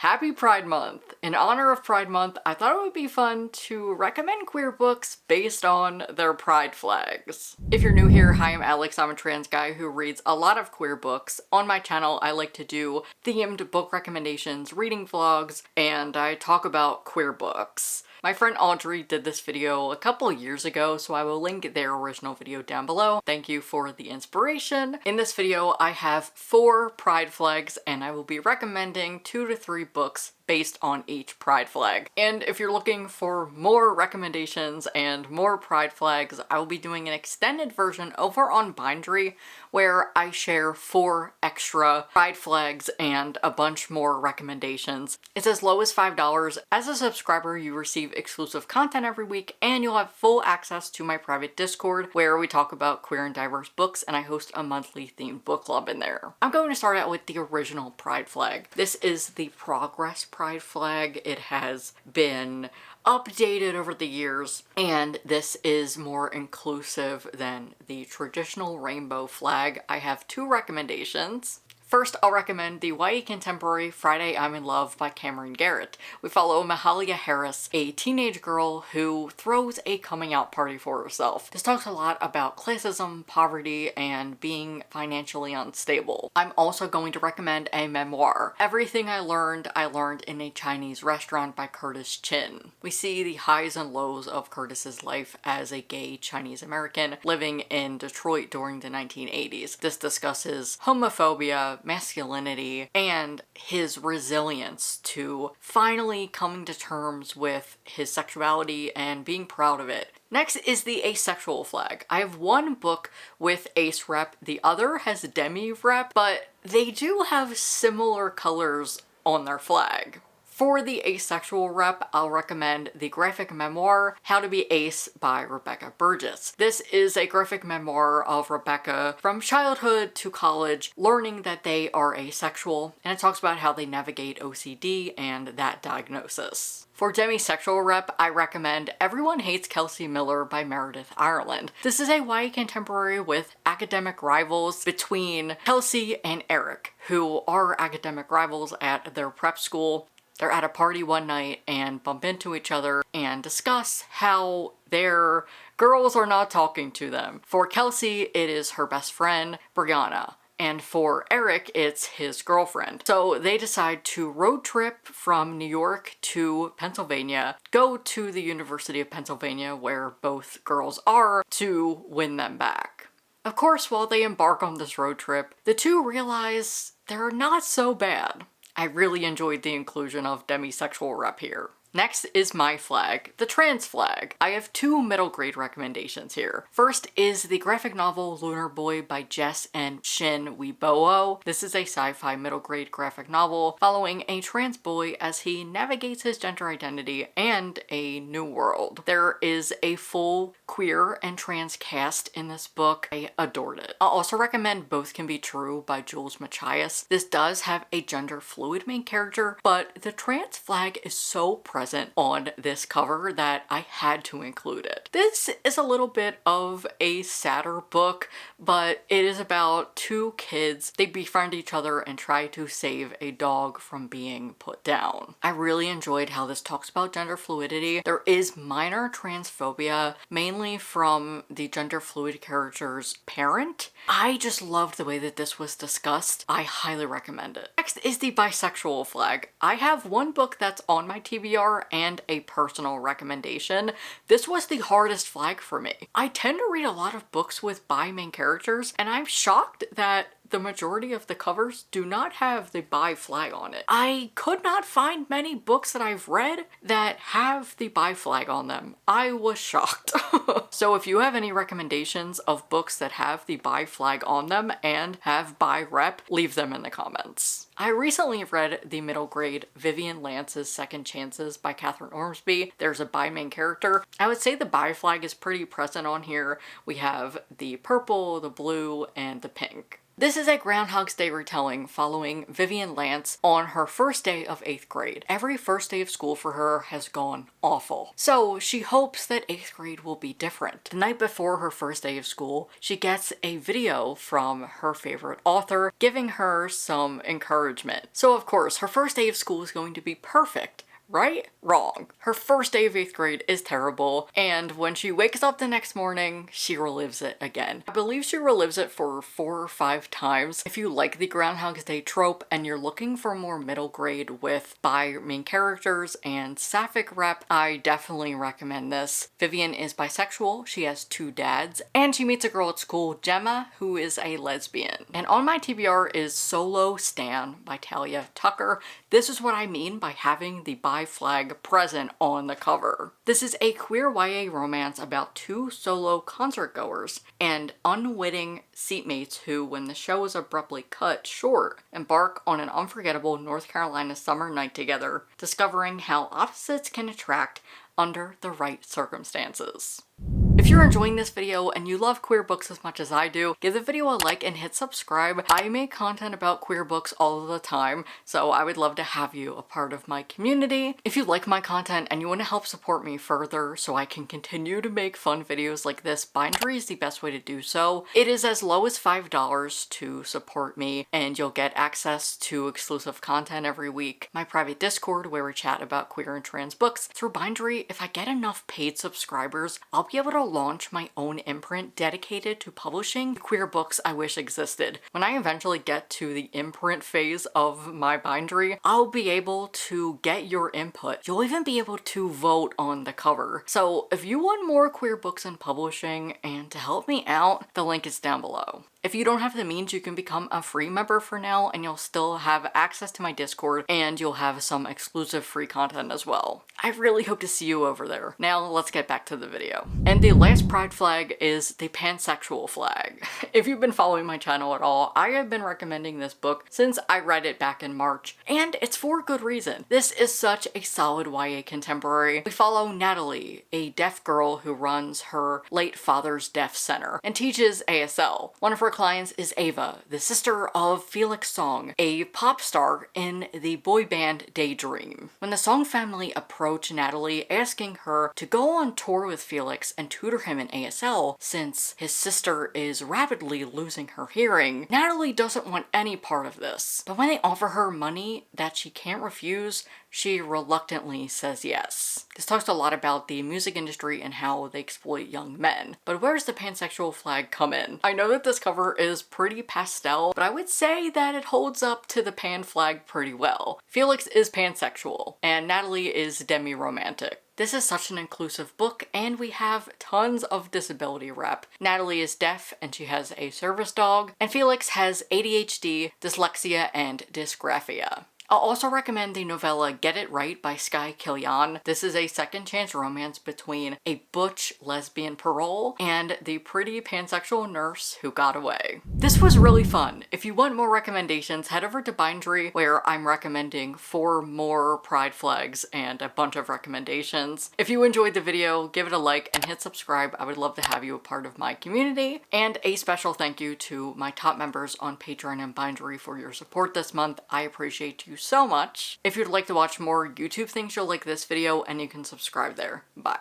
Happy Pride Month! In honor of Pride Month, I thought it would be fun to recommend queer books based on their pride flags. If you're new here, hi, I'm Alex. I'm a trans guy who reads a lot of queer books. On my channel, I like to do themed book recommendations, reading vlogs, and I talk about queer books. My friend Audrey did this video a couple years ago, so I will link their original video down below. Thank you for the inspiration. In this video, I have 4 pride flags, and I will be recommending 2 to 3 books based on each pride flag. And if you're looking for more recommendations and more pride flags, I will be doing an extended version over on Bindery where I share 4 extra pride flags and a bunch more recommendations. It's as low as $5. As a subscriber, you receive exclusive content every week, and you'll have full access to my private Discord where we talk about queer and diverse books, and I host a monthly themed book club in there. I'm going to start out with the original pride flag. This is the Progress pride flag. It has been updated over the years, and this is more inclusive than the traditional rainbow flag. I have 2 recommendations. First, I'll recommend the YA contemporary Friday I'm in Love by Cameron Garrett. We follow Mahalia Harris, a teenage girl who throws a coming out party for herself. This talks a lot about classism, poverty, and being financially unstable. I'm also going to recommend a memoir, Everything I Learned in a Chinese Restaurant by Curtis Chin. We see the highs and lows of Curtis's life as a gay Chinese American living in Detroit during the 1980s. This discusses homophobia, masculinity, and his resilience to finally coming to terms with his sexuality and being proud of it. Next is the Asexual Flag. I have one book with ace rep, the other has demi rep, but they do have similar colors on their flag. For the asexual rep, I'll recommend the graphic memoir, How to Be Ace by Rebecca Burgess. This is a graphic memoir of Rebecca from childhood to college, learning that they are asexual, and it talks about how they navigate OCD and that diagnosis. For demisexual rep, I recommend Everyone Hates Kelsey Miller by Meredith Ireland. This is a YA contemporary with academic rivals between Kelsey and Eric, who are academic rivals at their prep school. They're at a party one night and bump into each other and discuss how their girls are not talking to them. For Kelsey, it is her best friend, Brianna. And for Eric, it's his girlfriend. So they decide to road trip from New York to Pennsylvania, go to the University of Pennsylvania where both girls are, to win them back. Of course, while they embark on this road trip, the two realize they're not so bad. I really enjoyed the inclusion of demisexual rep here. Next is my flag, the trans flag. I have 2 middle grade recommendations here. First is the graphic novel Lunar Boy by Jess and Shin Weibo. This is a sci-fi middle grade graphic novel following a trans boy as he navigates his gender identity and a new world. There is a full queer and trans cast in this book. I adored it. I'll also recommend Both Can Be True by Jules Machias. This does have a gender fluid main character, but the trans flag is so present on this cover that I had to include it. This is a little bit of a sadder book, but it is about 2 kids. They befriend each other and try to save a dog from being put down. I really enjoyed how this talks about gender fluidity. There is minor transphobia, mainly from the gender fluid character's parent. I just loved the way that this was discussed. I highly recommend it. Next is the Bisexual Flag. I have one book that's on my TBR and a personal recommendation. This was the hardest flag for me. I tend to read a lot of books with bi main characters, and I'm shocked that the majority of the covers do not have the bi flag on it. I could not find many books that I've read that have the bi flag on them. I was shocked. So if you have any recommendations of books that have the bi flag on them and have bi rep, leave them in the comments. I recently read the middle grade Vivian Lance's Second Chances by Catherine Ormsby. There's a bi main character. I would say the bi flag is pretty present on here. We have the purple, the blue, and the pink. This is a Groundhog's Day retelling following Vivian Lance on her first day of 8th grade. Every first day of school for her has gone awful. So she hopes that 8th grade will be different. The night before her first day of school, she gets a video from her favorite author giving her some encouragement. So of course, her first day of school is going to be perfect. Right? Wrong. Her first day of 8th grade is terrible, and when she wakes up the next morning, she relives it again. I believe she relives it for 4 or 5 times. If you like the Groundhog's Day trope and you're looking for more middle grade with bi main characters and sapphic rep, I definitely recommend this. Vivian is bisexual, she has 2 dads, and she meets a girl at school, Gemma, who is a lesbian. And on my TBR is Solo Stan by Talia Tucker. This is what I mean by having the bi flag present on the cover. This is a queer YA romance about 2 solo concert goers and unwitting seatmates who, when the show is abruptly cut short, embark on an unforgettable North Carolina summer night together, discovering how opposites can attract under the right circumstances. If you're enjoying this video and you love queer books as much as I do, give the video a like and hit subscribe. I make content about queer books all the time, so I would love to have you a part of my community. If you like my content and you want to help support me further so I can continue to make fun videos like this, Bindery is the best way to do so. It is as low as $5 to support me, and you'll get access to exclusive content every week, my private Discord where we chat about queer and trans books. Through Bindery, if I get enough paid subscribers, I'll be able to launch my own imprint dedicated to publishing the queer books I wish existed. When I eventually get to the imprint phase of my Bindery, I'll be able to get your input. You'll even be able to vote on the cover. So if you want more queer books in publishing and to help me out, the link is down below. If you don't have the means, you can become a free member for now and you'll still have access to my Discord and you'll have some exclusive free content as well. I really hope to see you over there. Now let's get back to the video. And the last pride flag is the Pansexual Flag. If you've been following my channel at all, I have been recommending this book since I read it back in March, and it's for good reason. This is such a solid YA contemporary. We follow Natalie, a deaf girl who runs her late father's deaf center and teaches ASL. One of her clients is Ava, the sister of Felix Song, a pop star in the boy band Daydream. When the Song family approach Natalie asking her to go on tour with Felix and tutor him in ASL since his sister is rapidly losing her hearing, Natalie doesn't want any part of this. But when they offer her money that she can't refuse, she reluctantly says yes. This talks a lot about the music industry and how they exploit young men. But where does the Pansexual Flag come in? I know that this cover is pretty pastel, but I would say that it holds up to the pan flag pretty well. Felix is pansexual, and Natalie is demi-romantic. This is such an inclusive book, and we have tons of disability rep. Natalie is deaf and she has a service dog, and Felix has ADHD, dyslexia, and dysgraphia. I'll also recommend the novella Get It Right by Skye Killian. This is a second chance romance between a butch lesbian parole and the pretty pansexual nurse who got away. This was really fun. If you want more recommendations, head over to Bindery where I'm recommending 4 more pride flags and a bunch of recommendations. If you enjoyed the video, give it a like and hit subscribe. I would love to have you a part of my community. And a special thank you to my top members on Patreon and Bindery for your support this month. I appreciate you so much. If you'd like to watch more YouTube things, you'll like this video and you can subscribe there. Bye.